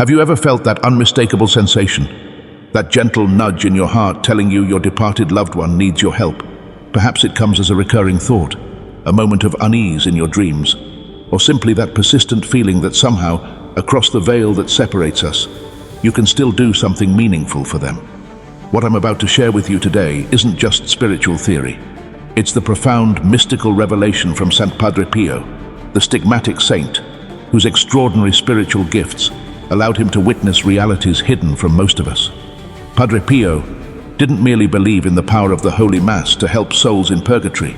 Have you ever felt that unmistakable sensation? That gentle nudge in your heart telling you your departed loved one needs your help? Perhaps it comes as a recurring thought, a moment of unease in your dreams, or simply that persistent feeling that somehow, across the veil that separates us, you can still do something meaningful for them. What I'm about to share with you today isn't just spiritual theory. It's the profound mystical revelation from St. Padre Pio, the stigmatic saint, whose extraordinary spiritual gifts allowed him to witness realities hidden from most of us. Padre Pio didn't merely believe in the power of the Holy Mass to help souls in purgatory.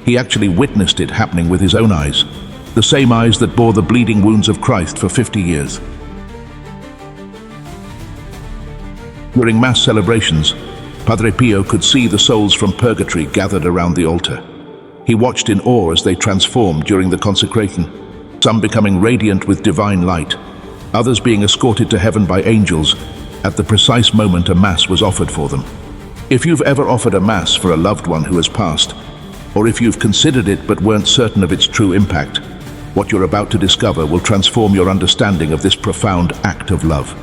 He actually witnessed it happening with his own eyes, the same eyes that bore the bleeding wounds of Christ for 50 years. During Mass celebrations, Padre Pio could see the souls from purgatory gathered around the altar. He watched in awe as they transformed during the consecration, some becoming radiant with divine light, others being escorted to heaven by angels at the precise moment a Mass was offered for them. If you've ever offered a Mass for a loved one who has passed, or if you've considered it but weren't certain of its true impact, what you're about to discover will transform your understanding of this profound act of love.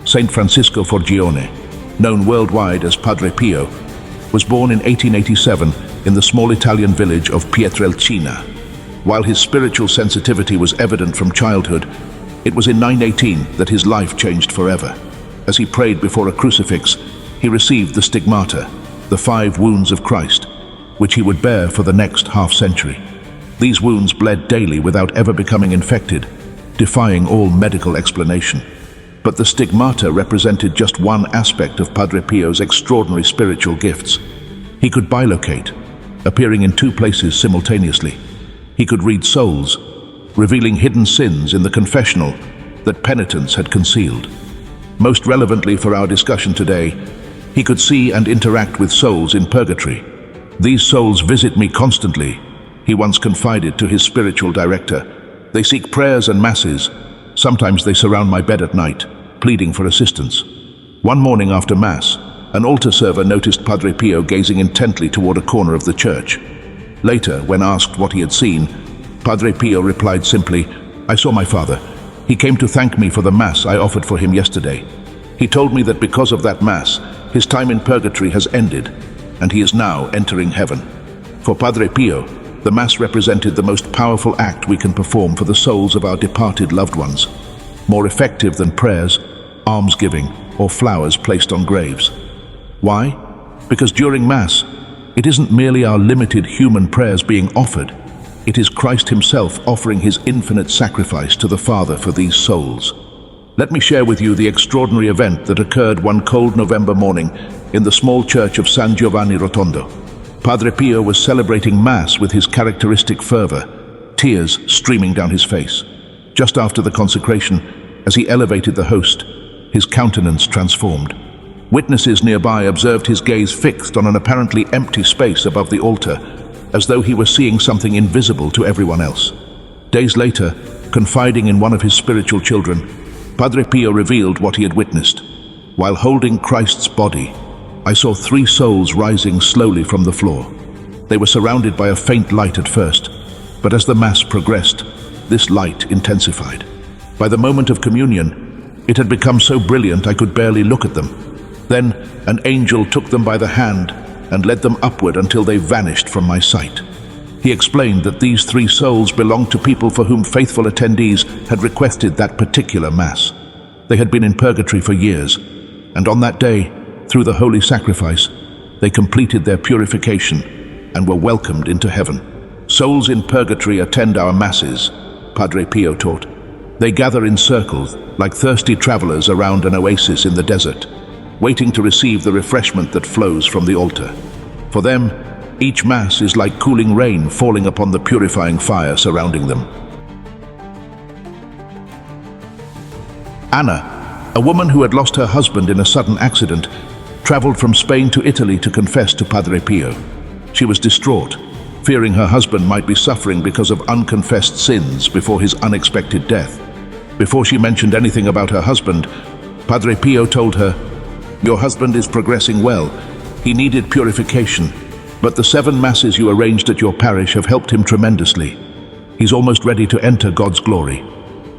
Saint Francisco Forgione, known worldwide as Padre Pio, was born in 1887 in the small Italian village of Pietrelcina. While his spiritual sensitivity was evident from childhood, it was in 918 that his life changed forever. As he prayed before a crucifix, he received the stigmata, the 5 wounds of Christ, which he would bear for the next half-century. These wounds bled daily without ever becoming infected, defying all medical explanation. But the stigmata represented just one aspect of Padre Pio's extraordinary spiritual gifts. He could bilocate, appearing in 2 places simultaneously. He could read souls, revealing hidden sins in the confessional that penitents had concealed. Most relevantly for our discussion today, he could see and interact with souls in purgatory. "These souls visit me constantly," he once confided to his spiritual director. "They seek prayers and masses. Sometimes they surround my bed at night, pleading for assistance." One morning after Mass, an altar server noticed Padre Pio gazing intently toward a corner of the church. Later, when asked what he had seen, Padre Pio replied simply, "I saw my father. He came to thank me for the Mass I offered for him yesterday. He told me that because of that Mass, his time in purgatory has ended, and he is now entering heaven." For Padre Pio, the Mass represented the most powerful act we can perform for the souls of our departed loved ones, more effective than prayers, almsgiving, or flowers placed on graves. Why? Because during Mass, it isn't merely our limited human prayers being offered, it is Christ himself offering his infinite sacrifice to the Father for these souls. Let me share with you the extraordinary event that occurred one cold November morning in the small church of San Giovanni Rotondo. Padre Pio was celebrating Mass with his characteristic fervor, tears streaming down his face. Just after the consecration, as he elevated the host, his countenance transformed. Witnesses nearby observed his gaze fixed on an apparently empty space above the altar, as though he were seeing something invisible to everyone else. Days later, confiding in one of his spiritual children, Padre Pio revealed what he had witnessed. "While holding Christ's body, I saw 3 souls rising slowly from the floor. They were surrounded by a faint light at first, but as the Mass progressed, this light intensified. By the moment of communion, it had become so brilliant I could barely look at them. Then an angel took them by the hand and led them upward until they vanished from my sight." He explained that these 3 souls belonged to people for whom faithful attendees had requested that particular Mass. They had been in purgatory for years, and on that day, through the holy sacrifice, they completed their purification and were welcomed into heaven. Souls in purgatory attend our Masses, Padre Pio taught. They gather in circles, like thirsty travelers around an oasis in the desert, waiting to receive the refreshment that flows from the altar. For them, each Mass is like cooling rain falling upon the purifying fire surrounding them. Anna, a woman who had lost her husband in a sudden accident, traveled from Spain to Italy to confess to Padre Pio. She was distraught, fearing her husband might be suffering because of unconfessed sins before his unexpected death. Before she mentioned anything about her husband, Padre Pio told her, "Your husband is progressing well. He needed purification, but the 7 Masses you arranged at your parish have helped him tremendously. He's almost ready to enter God's glory.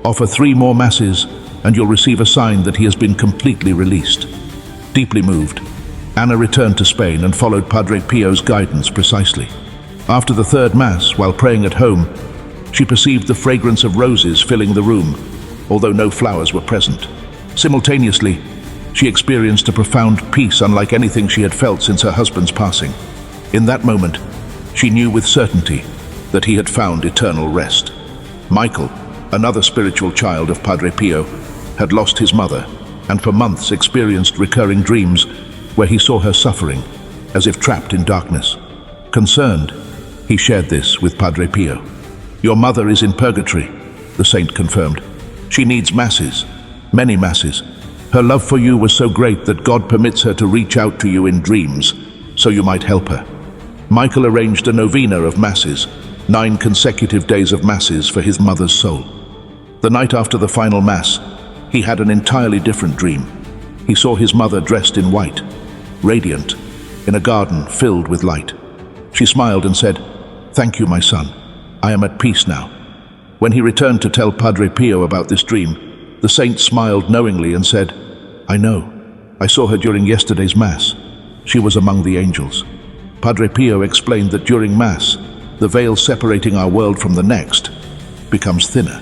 Offer 3 more Masses, and you'll receive a sign that he has been completely released." Deeply moved, Anna returned to Spain and followed Padre Pio's guidance precisely. After the third Mass, while praying at home, she perceived the fragrance of roses filling the room, although no flowers were present. Simultaneously, she experienced a profound peace unlike anything she had felt since her husband's passing. In that moment, she knew with certainty that he had found eternal rest. Michael, another spiritual child of Padre Pio, had lost his mother and for months experienced recurring dreams where he saw her suffering, as if trapped in darkness. Concerned, he shared this with Padre Pio. "Your mother is in purgatory," the saint confirmed. "She needs masses, many masses. Her love for you was so great that God permits her to reach out to you in dreams, so you might help her." Michael arranged a novena of masses, 9 consecutive days of masses for his mother's soul. The night after the final Mass, he had an entirely different dream. He saw his mother dressed in white, radiant, in a garden filled with light. She smiled and said, "Thank you, my son. I am at peace now." When he returned to tell Padre Pio about this dream, the saint smiled knowingly and said, "I know. I saw her during yesterday's Mass. She was among the angels." Padre Pio explained that during Mass, the veil separating our world from the next becomes thinner.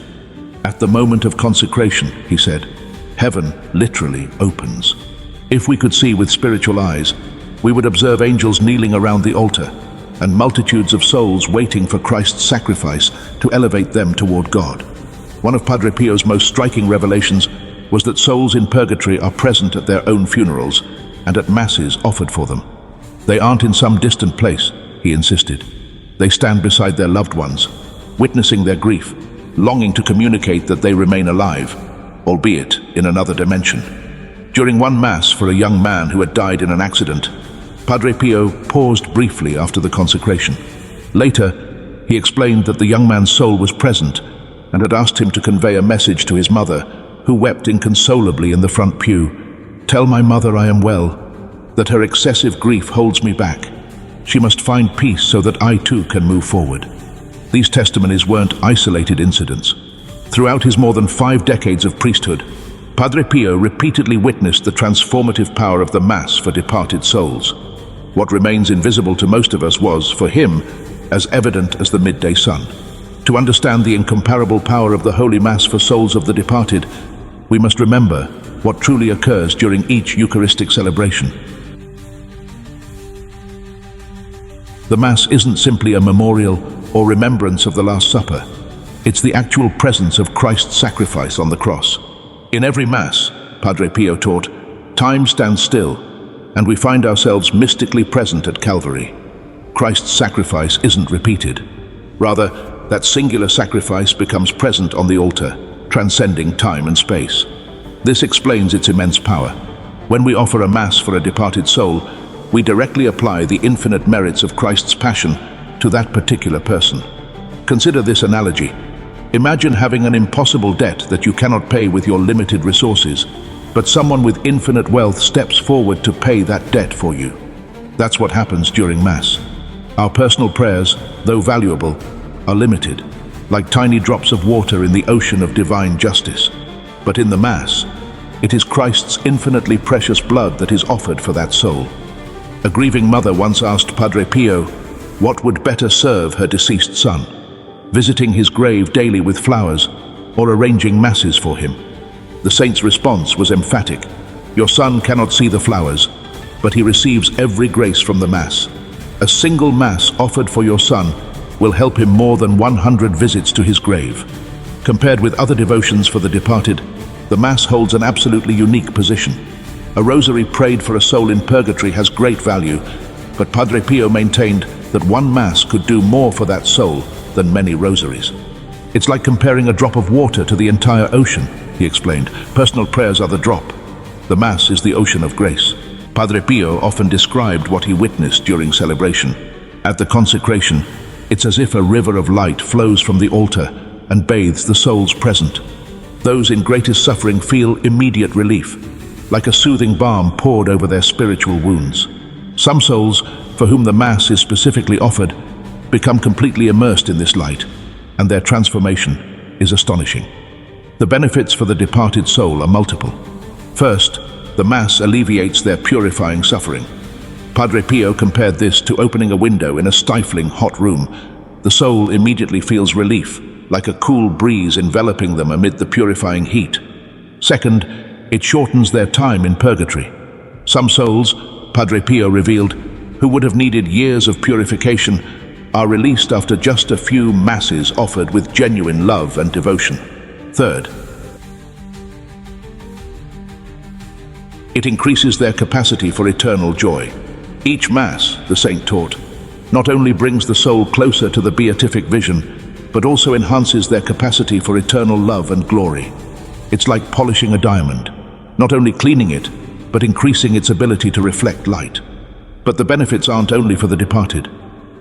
At the moment of consecration, he said, heaven literally opens. If we could see with spiritual eyes, we would observe angels kneeling around the altar and multitudes of souls waiting for Christ's sacrifice to elevate them toward God. One of Padre Pio's most striking revelations was that souls in purgatory are present at their own funerals and at masses offered for them. They aren't in some distant place, he insisted. They stand beside their loved ones, witnessing their grief, longing to communicate that they remain alive, albeit in another dimension. During one Mass for a young man who had died in an accident, Padre Pio paused briefly after the consecration. Later, he explained that the young man's soul was present and had asked him to convey a message to his mother, who wept inconsolably in the front pew. "Tell my mother I am well, that her excessive grief holds me back. She must find peace so that I too can move forward." These testimonies weren't isolated incidents. Throughout his more than 5 decades of priesthood, Padre Pio repeatedly witnessed the transformative power of the Mass for departed souls. What remains invisible to most of us was, for him, as evident as the midday sun. To understand the incomparable power of the Holy Mass for souls of the departed, we must remember what truly occurs during each Eucharistic celebration. The Mass isn't simply a memorial or remembrance of the Last Supper. It's the actual presence of Christ's sacrifice on the cross. In every Mass, Padre Pio taught, time stands still, and we find ourselves mystically present at Calvary. Christ's sacrifice isn't repeated. Rather, that singular sacrifice becomes present on the altar, transcending time and space. This explains its immense power. When we offer a Mass for a departed soul, we directly apply the infinite merits of Christ's passion to that particular person. Consider this analogy. Imagine having an impossible debt that you cannot pay with your limited resources, but someone with infinite wealth steps forward to pay that debt for you. That's what happens during Mass. Our personal prayers, though valuable, are limited, like tiny drops of water in the ocean of divine justice. But in the Mass, it is Christ's infinitely precious blood that is offered for that soul. A grieving mother once asked Padre Pio what would better serve her deceased son, visiting his grave daily with flowers or arranging masses for him. The saint's response was emphatic. Your son cannot see the flowers, but he receives every grace from the Mass. A single Mass offered for your son will help him more than 100 visits to his grave. Compared with other devotions for the departed, the Mass holds an absolutely unique position. A rosary prayed for a soul in purgatory has great value, but Padre Pio maintained that one Mass could do more for that soul than many rosaries. It's like comparing a drop of water to the entire ocean, he explained. Personal prayers are the drop. The Mass is the ocean of grace. Padre Pio often described what he witnessed during celebration. At the consecration, it's as if a river of light flows from the altar and bathes the souls present. Those in greatest suffering feel immediate relief, like a soothing balm poured over their spiritual wounds. Some souls, for whom the Mass is specifically offered, become completely immersed in this light, and their transformation is astonishing. The benefits for the departed soul are multiple. First, the Mass alleviates their purifying suffering. Padre Pio compared this to opening a window in a stifling hot room. The soul immediately feels relief, like a cool breeze enveloping them amid the purifying heat. Second, it shortens their time in purgatory. Some souls, Padre Pio revealed, who would have needed years of purification, are released after just a few masses offered with genuine love and devotion. Third, it increases their capacity for eternal joy. Each Mass, the saint taught, not only brings the soul closer to the beatific vision, but also enhances their capacity for eternal love and glory. It's like polishing a diamond, not only cleaning it, but increasing its ability to reflect light. But the benefits aren't only for the departed.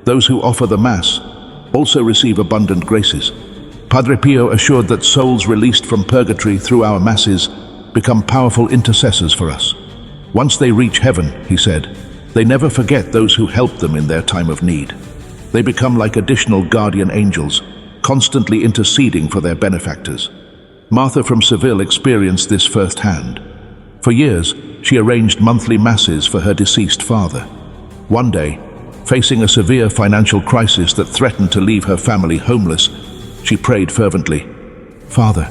Those who offer the Mass also receive abundant graces. Padre Pio assured that souls released from purgatory through our Masses become powerful intercessors for us. Once they reach heaven, he said, they never forget those who helped them in their time of need. They become like additional guardian angels, constantly interceding for their benefactors. Martha from Seville experienced this firsthand. For years, she arranged monthly Masses for her deceased father. One day, facing a severe financial crisis that threatened to leave her family homeless, she prayed fervently, "Father,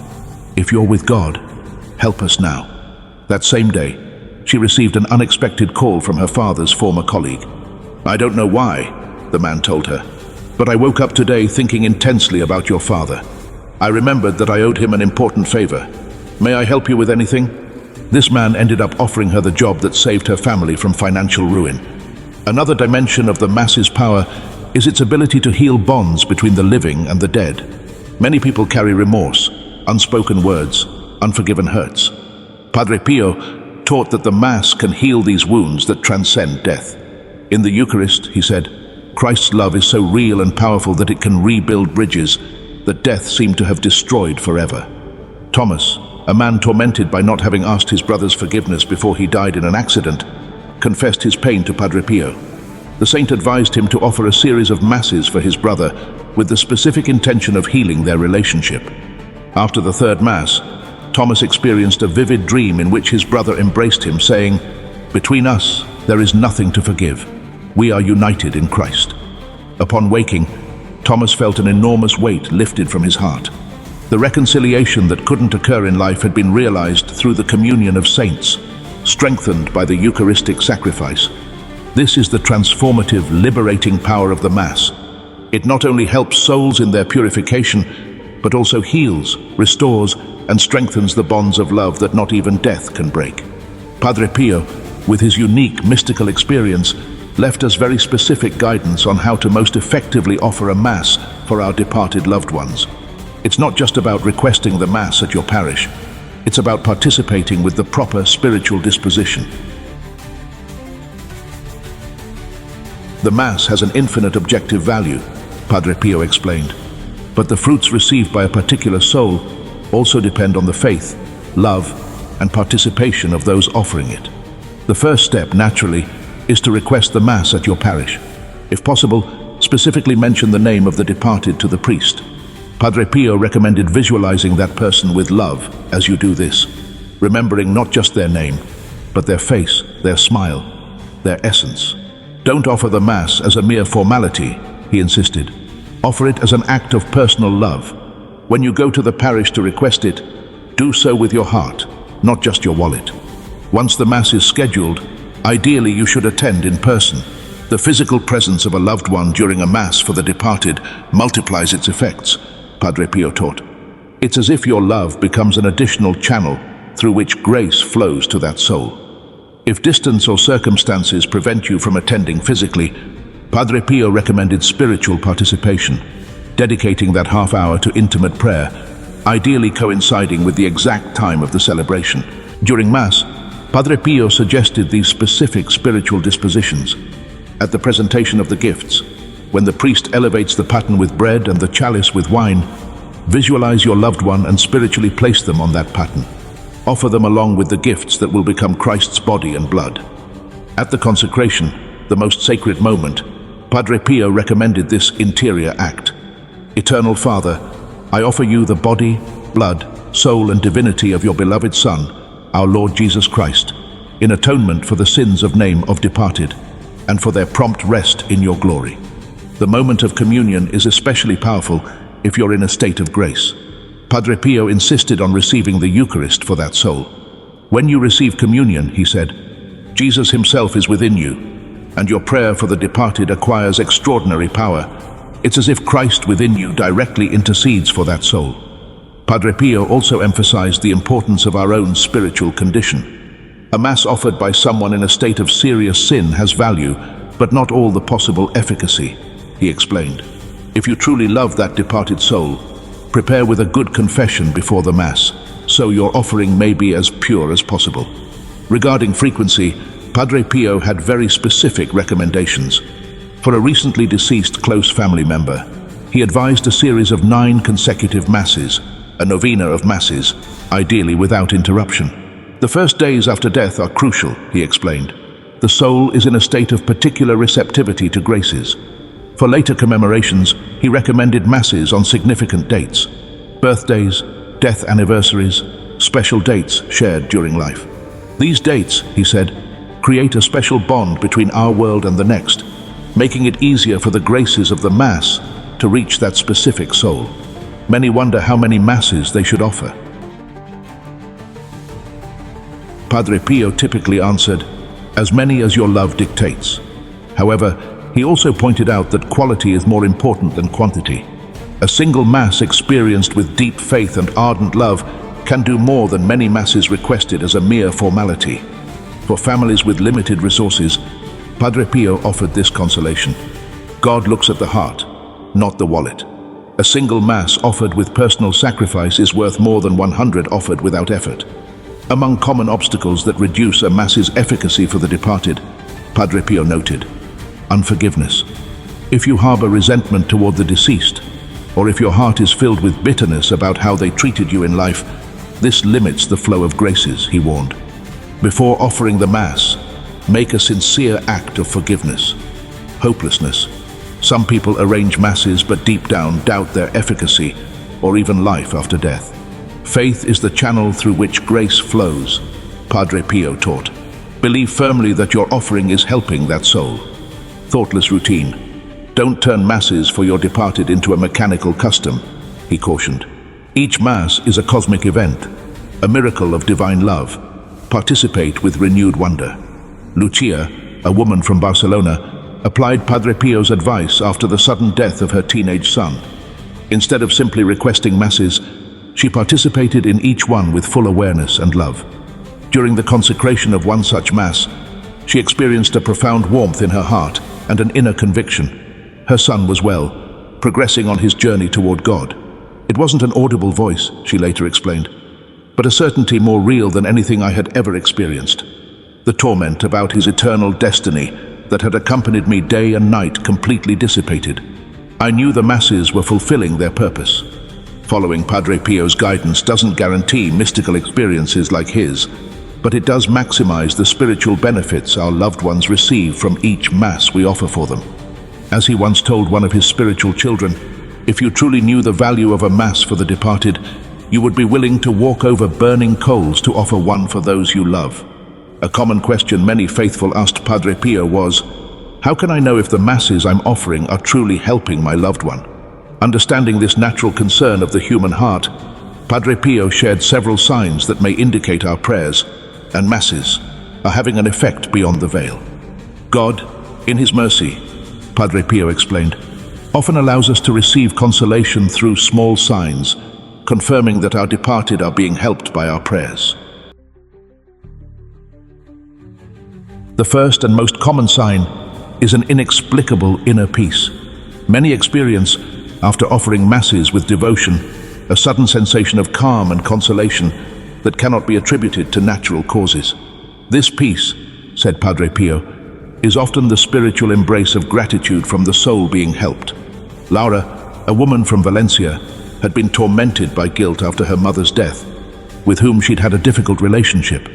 if you're with God, help us now." That same day, she received an unexpected call from her father's former colleague. "I don't know why," the man told her, "but I woke up today thinking intensely about your father. I remembered that I owed him an important favor. May I help you with anything?" This man ended up offering her the job that saved her family from financial ruin. Another dimension of the Mass's power is its ability to heal bonds between the living and the dead. Many people carry remorse, unspoken words, unforgiven hurts. Padre Pio taught that the Mass can heal these wounds that transcend death. In the Eucharist, he said, Christ's love is so real and powerful that it can rebuild bridges that death seemed to have destroyed forever. Thomas, a man tormented by not having asked his brother's forgiveness before he died in an accident, confessed his pain to Padre Pio. The saint advised him to offer a series of Masses for his brother with the specific intention of healing their relationship. After the third Mass, Thomas experienced a vivid dream in which his brother embraced him, saying, "Between us, there is nothing to forgive. We are united in Christ." Upon waking, Thomas felt an enormous weight lifted from his heart. The reconciliation that couldn't occur in life had been realized through the communion of saints, strengthened by the Eucharistic sacrifice. This is the transformative, liberating power of the Mass. It not only helps souls in their purification, but also heals, restores, and strengthens the bonds of love that not even death can break. Padre Pio, with his unique mystical experience, left us very specific guidance on how to most effectively offer a Mass for our departed loved ones. It's not just about requesting the Mass at your parish. It's about participating with the proper spiritual disposition. The Mass has an infinite objective value, Padre Pio explained, but the fruits received by a particular soul also depend on the faith, love, and participation of those offering it. The first step, naturally, is to request the Mass at your parish. If possible, specifically mention the name of the departed to the priest. Padre Pio recommended visualizing that person with love as you do this, remembering not just their name, but their face, their smile, their essence. Don't offer the Mass as a mere formality, he insisted. Offer it as an act of personal love. When you go to the parish to request it, do so with your heart, not just your wallet. Once the Mass is scheduled, ideally you should attend in person. The physical presence of a loved one during a Mass for the departed multiplies its effects, Padre Pio taught. It's as if your love becomes an additional channel through which grace flows to that soul. If distance or circumstances prevent you from attending physically, Padre Pio recommended spiritual participation, dedicating that half hour to intimate prayer, ideally coinciding with the exact time of the celebration. During Mass, Padre Pio suggested these specific spiritual dispositions. At the presentation of the gifts, when the priest elevates the paten with bread and the chalice with wine, visualize your loved one and spiritually place them on that paten. Offer them along with the gifts that will become Christ's body and blood. At the consecration, the most sacred moment, Padre Pio recommended this interior act. Eternal Father, I offer you the body, blood, soul, and divinity of your beloved Son, our Lord Jesus Christ, in atonement for the sins of name of departed, and for their prompt rest in your glory. The moment of communion is especially powerful if you're in a state of grace. Padre Pio insisted on receiving the Eucharist for that soul. When you receive communion, he said, Jesus himself is within you, and your prayer for the departed acquires extraordinary power. It's as if Christ within you directly intercedes for that soul. Padre Pio also emphasized the importance of our own spiritual condition. A Mass offered by someone in a state of serious sin has value, but not all the possible efficacy, he explained. If you truly love that departed soul, prepare with a good confession before the Mass, so your offering may be as pure as possible. Regarding frequency, Padre Pio had very specific recommendations. For a recently deceased close family member, he advised a series of 9 consecutive Masses, a novena of Masses, ideally without interruption. The first days after death are crucial, he explained. The soul is in a state of particular receptivity to graces. For later commemorations, he recommended Masses on significant dates, birthdays, death anniversaries, special dates shared during life. These dates, he said, create a special bond between our world and the next, making it easier for the graces of the Mass to reach that specific soul. Many wonder how many Masses they should offer. Padre Pio typically answered, as many as your love dictates. However, he also pointed out that quality is more important than quantity. A single Mass experienced with deep faith and ardent love can do more than many Masses requested as a mere formality. For families with limited resources, Padre Pio offered this consolation. God looks at the heart, not the wallet. A single Mass offered with personal sacrifice is worth more than 100 offered without effort. Among common obstacles that reduce a Mass's efficacy for the departed, Padre Pio noted, unforgiveness. If you harbor resentment toward the deceased, or if your heart is filled with bitterness about how they treated you in life, this limits the flow of graces, he warned. Before offering the Mass, make a sincere act of forgiveness. Hopelessness. Some people arrange Masses but deep down doubt their efficacy or even life after death. Faith is the channel through which grace flows, Padre Pio taught. Believe firmly that your offering is helping that soul. Thoughtless routine. Don't turn Masses for your departed into a mechanical custom, he cautioned. Each Mass is a cosmic event, a miracle of divine love. Participate with renewed wonder. Lucia, a woman from Barcelona, applied Padre Pio's advice after the sudden death of her teenage son. Instead of simply requesting Masses, she participated in each one with full awareness and love. During the consecration of one such Mass, she experienced a profound warmth in her heart and an inner conviction. Her son was well, progressing on his journey toward God. It wasn't an audible voice, she later explained, but a certainty more real than anything I had ever experienced. The torment about his eternal destiny that had accompanied me day and night completely dissipated. I knew the Masses were fulfilling their purpose. Following Padre Pio's guidance doesn't guarantee mystical experiences like his, but it does maximize the spiritual benefits our loved ones receive from each Mass we offer for them. As he once told one of his spiritual children, if you truly knew the value of a Mass for the departed, you would be willing to walk over burning coals to offer one for those you love. A common question many faithful asked Padre Pio was, how can I know if the Masses I'm offering are truly helping my loved one? Understanding this natural concern of the human heart, Padre Pio shared several signs that may indicate our prayers and Masses are having an effect beyond the veil. God, in his mercy, Padre Pio explained, often allows us to receive consolation through small signs, confirming that our departed are being helped by our prayers. The first and most common sign is an inexplicable inner peace. Many experience, after offering Masses with devotion, a sudden sensation of calm and consolation that cannot be attributed to natural causes. This peace, said Padre Pio, is often the spiritual embrace of gratitude from the soul being helped. Laura, a woman from Valencia, had been tormented by guilt after her mother's death, with whom she'd had a difficult relationship.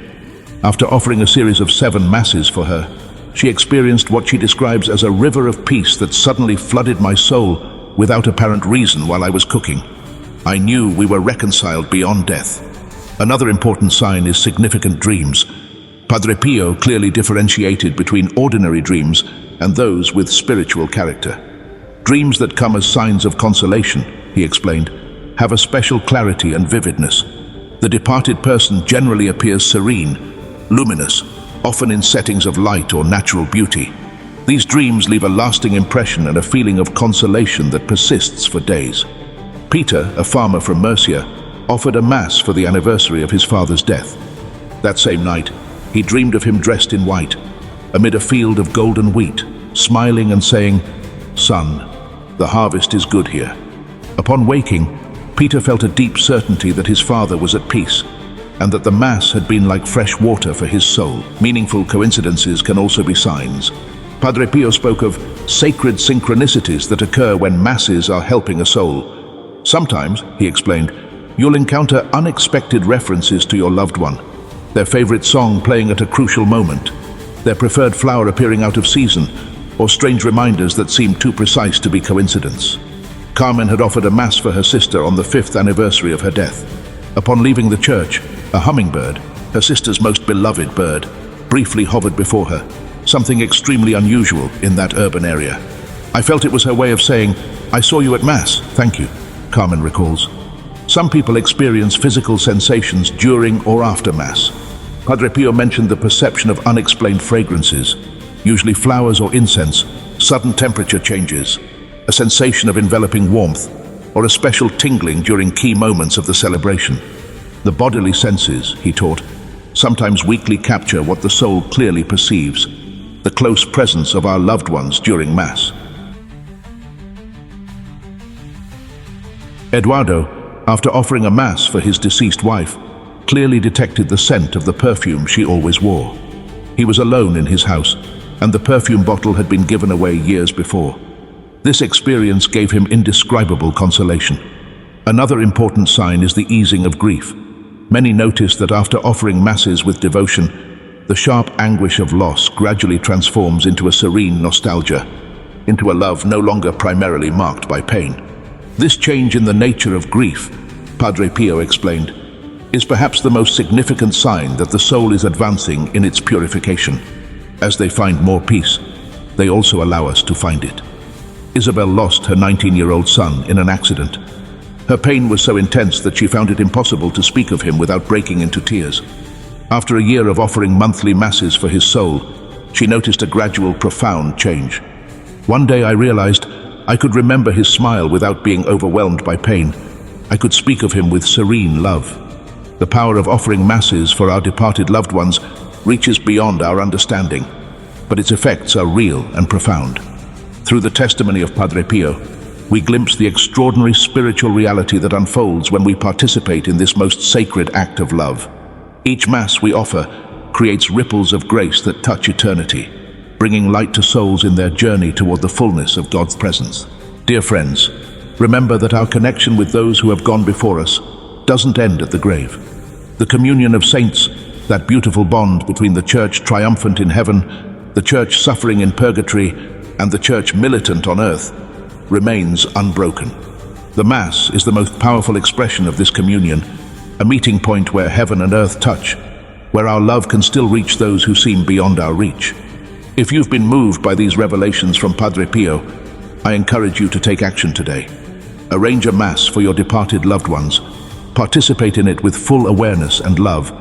After offering a series of 7 Masses for her, she experienced what she describes as a river of peace that suddenly flooded my soul without apparent reason while I was cooking. I knew we were reconciled beyond death. Another important sign is significant dreams. Padre Pio clearly differentiated between ordinary dreams and those with spiritual character. Dreams that come as signs of consolation, he explained, have a special clarity and vividness. The departed person generally appears serene, luminous, often in settings of light or natural beauty. These dreams leave a lasting impression and a feeling of consolation that persists for days. Peter, a farmer from Murcia, offered a mass for the anniversary of his father's death. That same night, he dreamed of him dressed in white, amid a field of golden wheat, smiling and saying, "Son, the harvest is good here." Upon waking, Peter felt a deep certainty that his father was at peace, and that the Mass had been like fresh water for his soul. Meaningful coincidences can also be signs. Padre Pio spoke of sacred synchronicities that occur when Masses are helping a soul. Sometimes, he explained, you'll encounter unexpected references to your loved one, their favorite song playing at a crucial moment, their preferred flower appearing out of season, or strange reminders that seem too precise to be coincidence. Carmen had offered a mass for her sister on the 5th anniversary of her death. Upon leaving the church, a hummingbird, her sister's most beloved bird, briefly hovered before her, something extremely unusual in that urban area. I felt it was her way of saying, "I saw you at Mass, thank you," Carmen recalls. Some people experience physical sensations during or after Mass. Padre Pio mentioned the perception of unexplained fragrances, usually flowers or incense, sudden temperature changes, a sensation of enveloping warmth, or a special tingling during key moments of the celebration. The bodily senses, he taught, sometimes weakly capture what the soul clearly perceives, the close presence of our loved ones during Mass. Eduardo, after offering a Mass for his deceased wife, clearly detected the scent of the perfume she always wore. He was alone in his house, and the perfume bottle had been given away years before. This experience gave him indescribable consolation. Another important sign is the easing of grief. Many notice that after offering Masses with devotion, the sharp anguish of loss gradually transforms into a serene nostalgia, into a love no longer primarily marked by pain. This change in the nature of grief, Padre Pio explained, is perhaps the most significant sign that the soul is advancing in its purification. As they find more peace, they also allow us to find it. Isabel lost her 19-year-old son in an accident. Her pain was so intense that she found it impossible to speak of him without breaking into tears. After a year of offering monthly Masses for his soul, she noticed a gradual, profound change. One day I realized I could remember his smile without being overwhelmed by pain. I could speak of him with serene love. The power of offering Masses for our departed loved ones reaches beyond our understanding, but its effects are real and profound. Through the testimony of Padre Pio, we glimpse the extraordinary spiritual reality that unfolds when we participate in this most sacred act of love. Each Mass we offer creates ripples of grace that touch eternity, bringing light to souls in their journey toward the fullness of God's presence. Dear friends, remember that our connection with those who have gone before us doesn't end at the grave. The communion of saints, that beautiful bond between the Church triumphant in heaven, the Church suffering in purgatory, and the Church militant on earth, remains unbroken. The Mass is the most powerful expression of this communion, a meeting point where heaven and earth touch, where our love can still reach those who seem beyond our reach. If you've been moved by these revelations from Padre Pio, I encourage you to take action today. Arrange a Mass for your departed loved ones, participate in it with full awareness and love,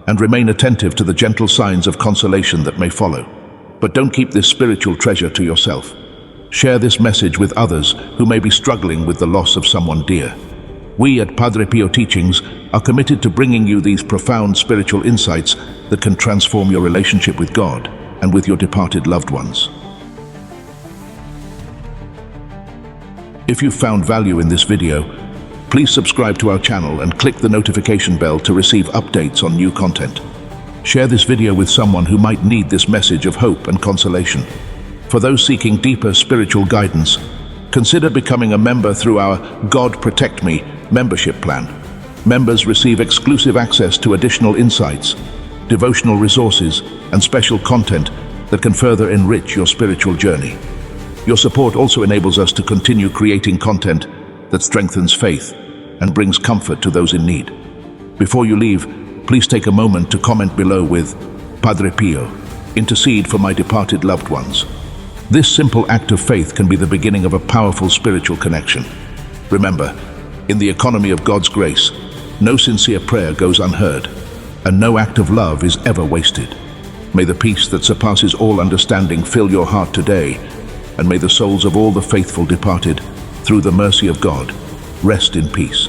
and remain attentive to the gentle signs of consolation that may follow. But don't keep this spiritual treasure to yourself. Share this message with others who may be struggling with the loss of someone dear. We at Padre Pio Teachings are committed to bringing you these profound spiritual insights that can transform your relationship with God and with your departed loved ones. If you found value in this video, please subscribe to our channel and click the notification bell to receive updates on new content. Share this video with someone who might need this message of hope and consolation. For those seeking deeper spiritual guidance, consider becoming a member through our God Protect Me membership plan. Members receive exclusive access to additional insights, devotional resources, and special content that can further enrich your spiritual journey. Your support also enables us to continue creating content that strengthens faith and brings comfort to those in need. Before you leave, please take a moment to comment below with Padre Pio, intercede for my departed loved ones. This simple act of faith can be the beginning of a powerful spiritual connection. Remember, in the economy of God's grace, no sincere prayer goes unheard, and no act of love is ever wasted. May the peace that surpasses all understanding fill your heart today, and may the souls of all the faithful departed, through the mercy of God, rest in peace.